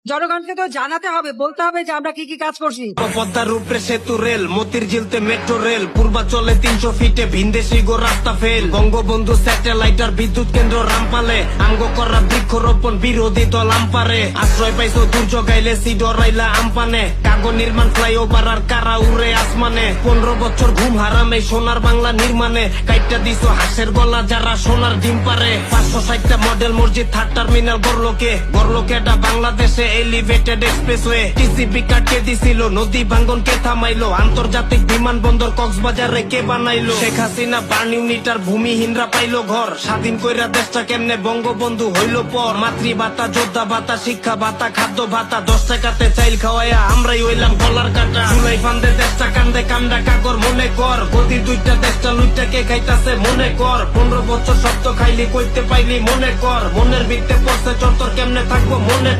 জনগণকে তো জানাতে হবে, বলতে হবে যে আমরা কি কি কাজ করছি। পদ্মার উপরে সেতু রেল, মতির ঝিলতে মেট্রো রেল, পূর্বাচলে 300 ফিটে ভিনদেশি গো রাস্তা ফেল, বঙ্গবন্ধু স্যাটেলাইট আর বিদ্যুৎ কেন্দ্র রামপালে, আঙ্গ করা বৃক্ষরোপণ বিরোধী দল আমপারে, আশ্রয় পাইছো দুর্যোগ আইলে সিডরাইলা আমপানে, কাগজ নির্মাণ ফ্লাইওভার আর কারা উড়ে আসমানে, 15 বছর ঘুম হারামে সোনার বাংলা নির্মাণে, কাইটটা দিছো হাঁসের গলা যারা সোনার ডিম পারে, 560টা মডেল মসজিদ, 3 টার্মিনাল গড়লোকে এটা বাংলাদেশে এলিভেটেড এক্সপ্রেসওয়ে, টিসিবি কাটকে দিছিল, নদী ভাঙ্গন কে থামাইলো, আন্তর্জাতিক বিমানবন্দর কক্সবাজারে কে বানাইলো, শেখ হাসিনা বার্ন ইউনিটার ভূমিহীনরা পাইলো ঘর, স্বাধীন কইরা দেশটা কেমনে বঙ্গবন্ধু হইল পর, মাতৃ ভাতা, যোদ্ধা ভাতা, শিক্ষা ভাতা, খাদ্য ভাতা, 10 টাকাতে চাইল খাওয়াইয়া আমরাই হইলাম গলার কাটা, জুলাই ফান্দে দেশটা কান্দে কান্দা কাগর মনে কর, গদি 2টা দেশটা লুইটা কে খাইতাছে মনে কর, 15 বছর শব্দ খাইলি কইতে পাইলি মনে কর, মনের ভিত্তে পড়ছে চত্বর কেমনে থাকবো মনে